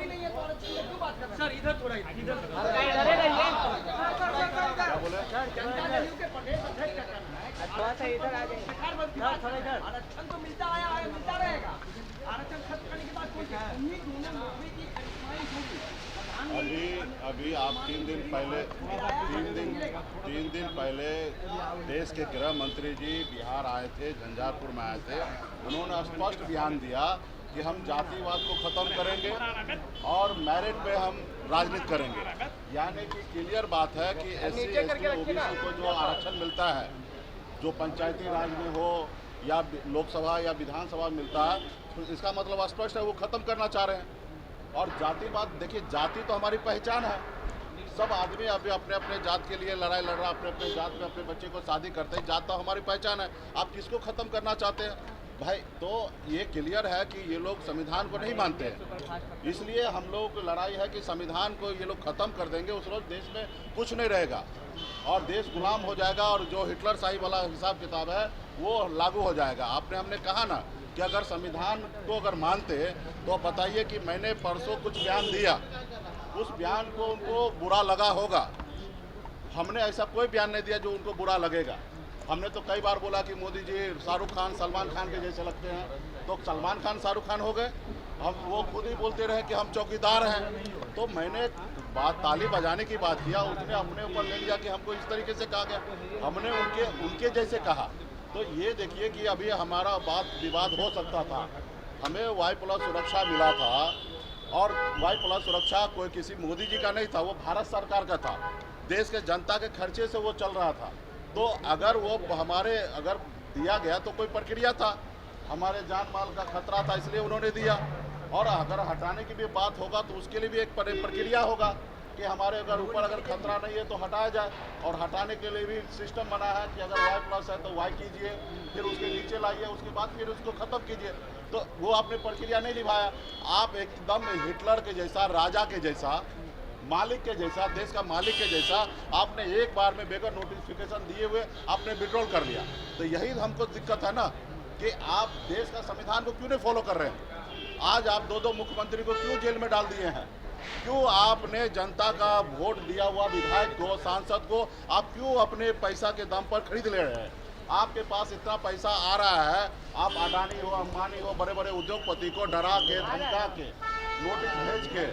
ही नहीं है तो आरक्षण में क्यों बात कर रहे हैं? सर इधर थोड़ा इधर जनता दल के प्रदेश अध्यक्ष का कहना है कि आरक्षण तो मिलता आया है, मिलता रहेगा। आरक्षण खत्म करने के बाद कोई उम्मीद होना नौकरी की आजमाइश होगी। अभी आप 3 दिन पहले देश के गृह मंत्री जी बिहार आए थे, झंझारपुर में आए थे। उन्होंने स्पष्ट बयान दिया कि हम जातिवाद को खत्म करेंगे और मेरिट पे हम राजनीति करेंगे। यानी कि क्लियर बात है कि SC ST OBC को जो आरक्षण मिलता है, जो पंचायती राज में हो या लोकसभा या विधानसभा मिलता है, तो इसका मतलब स्पष्ट है वो खत्म करना चाह रहे हैं। और जातिवाद, देखिए जाति तो हमारी पहचान है। सब आदमी अभी अपने अपने जात के लिए लड़ाई लड़ रहा, अपने अपने जात में अपने बच्चे को शादी करते हैं। जात तो हमारी पहचान है। आप किसको ख़त्म करना चाहते हैं भाई? तो ये क्लियर है कि ये लोग संविधान को नहीं मानते हैं। इसलिए हम लोगों की लड़ाई है कि संविधान को ये लोग ख़त्म कर देंगे, उस रोज़ देश में कुछ नहीं रहेगा और देश गुलाम हो जाएगा और जो हिटलर शाही वाला हिसाब किताब है वो लागू हो जाएगा। आपने कहा ना कि अगर संविधान को अगर मानते तो बताइए कि मैंने परसों कुछ बयान दिया, उस बयान को उनको बुरा लगा होगा। हमने ऐसा कोई बयान नहीं दिया जो उनको बुरा लगेगा। हमने तो कई बार बोला कि मोदी जी शाहरुख खान सलमान खान के जैसे लगते हैं, तो सलमान खान शाहरुख खान हो गए। हम वो खुद ही बोलते रहे कि हम चौकीदार हैं। तो मैंने बात ताली बजाने की बात किया, उसने अपने ऊपर ले लिया कि हमको इस तरीके से कहा गया, हमने उनके जैसे कहा। तो ये देखिए कि अभी हमारा बात विवाद हो सकता था। हमें Y+ सुरक्षा मिला था और Y+ सुरक्षा कोई किसी मोदी जी का नहीं था, वो भारत सरकार का था। देश के जनता के खर्चे से वो चल रहा था। तो अगर वो अगर दिया गया तो कोई प्रक्रिया था, हमारे जान माल का खतरा था, इसलिए उन्होंने दिया। और अगर हटाने की भी बात होगा तो उसके लिए भी एक प्रक्रिया होगा कि हमारे ऊपर अगर खतरा नहीं है तो हटाया जाए। और हटाने के लिए भी सिस्टम बना है कि अगर Y+ है तो Y कीजिए, फिर उसके नीचे लाइए, उसके बाद फिर उसको ख़त्म कीजिए। तो वो आपने प्रक्रिया नहीं निभाया। आप एकदम हिटलर के जैसा, राजा के जैसा, मालिक के जैसा, देश का मालिक के जैसा आपने एक बार में बगैर नोटिफिकेशन दिए हुए आपने विड्रॉल कर लिया। तो यही हमको दिक्कत है ना कि आप देश का संविधान को क्यों नहीं फॉलो कर रहे हैं। आज आप 2 मुख्यमंत्री को क्यों जेल में डाल दिए हैं? क्यों आपने जनता का वोट दिया हुआ विधायक को, सांसद को आप क्यों अपने पैसा के दम पर खरीद ले रहे हैं? आपके पास इतना पैसा आ रहा है, आप अडानी हो, अंबानी हो, बड़े बड़े उद्योगपति को डरा के, धमका के, नोटिस भेज के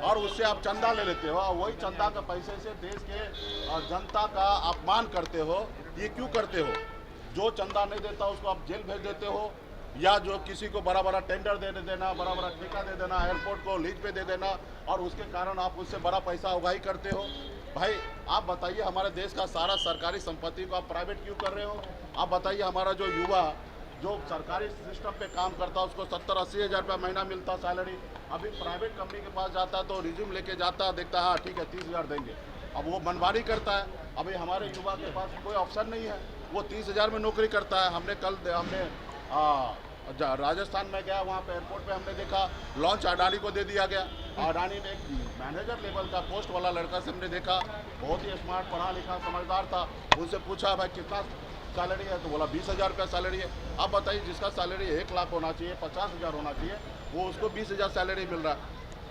और उससे आप चंदा ले लेते हो। वही चंदा के पैसे से देश के जनता का अपमान करते हो। ये क्यों करते हो? जो चंदा नहीं देता उसको आप जेल भेज देते हो, या जो किसी को बड़ा बड़ा टेंडर दे देना, बड़ा बड़ा ठेका दे देना, एयरपोर्ट को लीज पे दे देना और उसके कारण आप उससे बड़ा पैसा उगाही करते हो। भाई आप बताइए, हमारे देश का सारा सरकारी संपत्ति को आप प्राइवेट क्यों कर रहे हो? आप बताइए, हमारा जो युवा जो सरकारी सिस्टम पे काम करता है उसको 70-80 हज़ार रुपया महीना मिलता सैलरी। अभी प्राइवेट कंपनी के पास जाता है तो रिज्यूम लेके जाता है, देखता है हाँ ठीक है 30,000 देंगे, अब वो मनमानी करता है। अभी हमारे युवा के पास कोई ऑप्शन नहीं है, वो 30,000 में नौकरी करता है। हमने राजस्थान में गया, वहाँ पे एयरपोर्ट पे हमने देखा लॉन्च अडानी को दे दिया गया। अडानी में एक मैनेजर लेवल का पोस्ट वाला लड़का से हमने देखा, बहुत ही स्मार्ट, पढ़ा लिखा, समझदार था। उनसे पूछा भाई कितना सैलरी है, तो बोला 20,000 रुपया सैलरी है। अब बताइए, जिसका सैलरी 1 लाख होना चाहिए, 50,000 होना चाहिए, वो उसको 20,000 सैलरी मिल रहा है।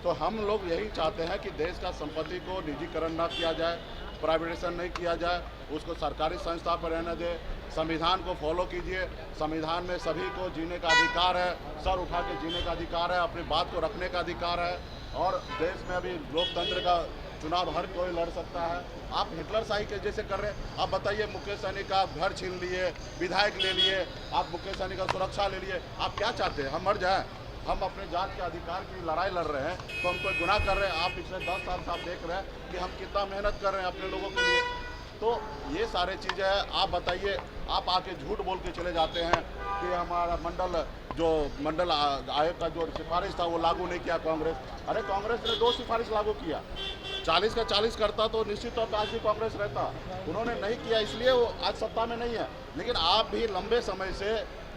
तो हम लोग यही चाहते हैं कि देश का संपत्ति को निजीकरण ना किया जाए, प्राइवेटाइजेशन नहीं किया जाए, उसको सरकारी संस्था पर रहने दे। संविधान को फॉलो कीजिए। संविधान में सभी को जीने का अधिकार है, सर उठा के जीने का अधिकार है, अपनी बात को रखने का अधिकार है। और देश में अभी लोकतंत्र का चुनाव हर कोई लड़ सकता है। आप हिटलर शाही के जैसे कर रहे हैं। आप बताइए, मुकेश सहनी का घर छीन लिए, विधायक ले लिए, आप मुकेश सहनी का सुरक्षा ले लिए। आप क्या चाहते हैं? हम मर जाएं? हम अपने जात के अधिकार की लड़ाई लड़ रहे हैं तो हम कोई गुनाह कर रहे हैं? आप पिछले 10 साल से आप देख रहे हैं कि हम कितना मेहनत कर रहे हैं अपने लोगों के लिए। तो ये सारे चीज़ें हैं। आप बताइए, आप आके झूठ बोल के चले जाते हैं कि हमारा मंडल आयोग का जो सिफारिश था वो लागू नहीं किया कांग्रेस। अरे कांग्रेस ने 2 सिफारिश लागू किया, 40 का 40 करता तो निश्चित तौर पर आज भी कांग्रेस रहता। उन्होंने नहीं किया, इसलिए वो आज सत्ता में नहीं है। लेकिन आप भी लंबे समय से,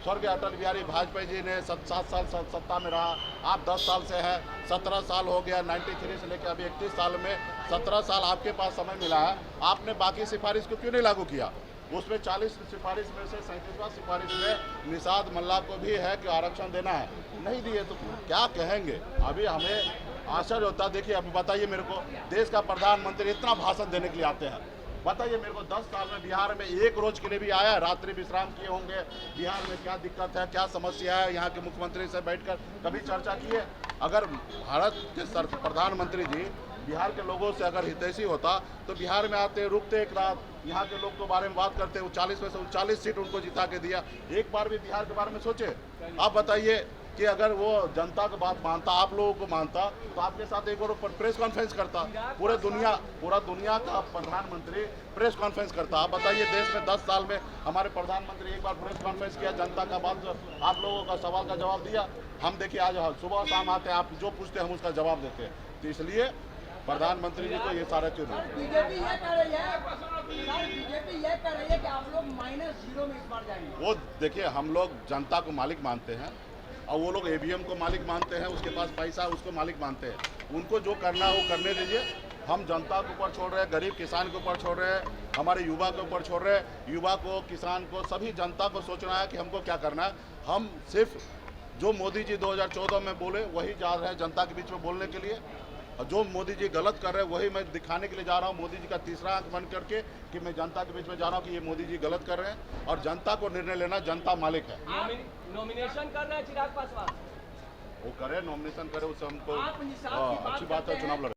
स्वर्गीय अटल बिहारी वाजपेयी जी ने 7 साल सत्ता में रहा, आप 10 साल से हैं, 17 साल हो गया, 93 से लेकर अभी 31 साल में 17 साल आपके पास समय मिला है। आपने बाकी सिफारिश को क्यों नहीं लागू किया? उसमें 40 सिफारिश में से 37वां सिफारिश में निषाद मल्ला को भी है कि आरक्षण देना है, नहीं दिए तो क्या कहेंगे? अभी हमें आश्चर्य होता है। देखिए अभी बताइए मेरे को, देश का प्रधानमंत्री इतना भाषण देने के लिए आते हैं, बताइए मेरे को 10 साल में बिहार में एक रोज के लिए भी आया, रात्रि विश्राम किए होंगे, बिहार में क्या दिक्कत है, क्या समस्या है, यहाँ के मुख्यमंत्री से बैठकर कभी चर्चा किए? अगर भारत के प्रधानमंत्री जी बिहार के लोगों से अगर हितैषी होता तो बिहार में आते, रुकते एक रात, यहाँ के लोग के बारे में बात करते। 40 में से 39 सीट उनको जिता के दिया, एक बार भी बिहार के बारे में सोचे? आप बताइए कि अगर वो जनता की बात मानता, आप लोगों को मानता, तो आपके साथ एक बार प्रेस कॉन्फ्रेंस करता। पूरा दुनिया का प्रधानमंत्री प्रेस कॉन्फ्रेंस करता। आप बताइए देश में 10 साल में हमारे प्रधानमंत्री एक बार प्रेस कॉन्फ्रेंस किया, जनता का बात, आप लोगों का सवाल का जवाब दिया? हम देखिए आज सुबह शाम आते हैं, आप जो पूछते हैं हम उसका जवाब देते हैं। तो इसलिए प्रधानमंत्री जी को ये सारा चीज बीजेपी ये कह रही है, बीजेपी ये कह रही है कि आप लोग -0 में इस बार जाएंगे। वो देखिए, हम लोग जनता को मालिक मानते हैं और वो लोग ईवीएम को मालिक मानते हैं, उसके पास पैसा उसको मालिक मानते हैं। उनको जो करना है वो करने दीजिए। हम जनता के ऊपर छोड़ रहे हैं, गरीब किसान के ऊपर छोड़ रहे हैं, हमारे युवा के ऊपर छोड़ रहे हैं। युवा को, किसान को, सभी जनता को सोचना है कि हमको क्या करना है। हम सिर्फ जो मोदी जी 2014 में बोले वही जा रहे हैं जनता के बीच में बोलने के लिए, और जो मोदी जी गलत कर रहे हैं वही मैं दिखाने के लिए जा रहा हूँ, मोदी जी का तीसरा आंख बन करके कि मैं जनता के बीच में जा रहा हूँ कि ये मोदी जी गलत कर रहे हैं। और जनता को निर्णय लेना, जनता मालिक है। नॉमिनेशन कर रहे हैं चिराग पासवान, वो करे, नॉमिनेशन करे, उससे हमको आप निषाद की बात अच्छी बात है, करते चुनाव हैं। लड़े।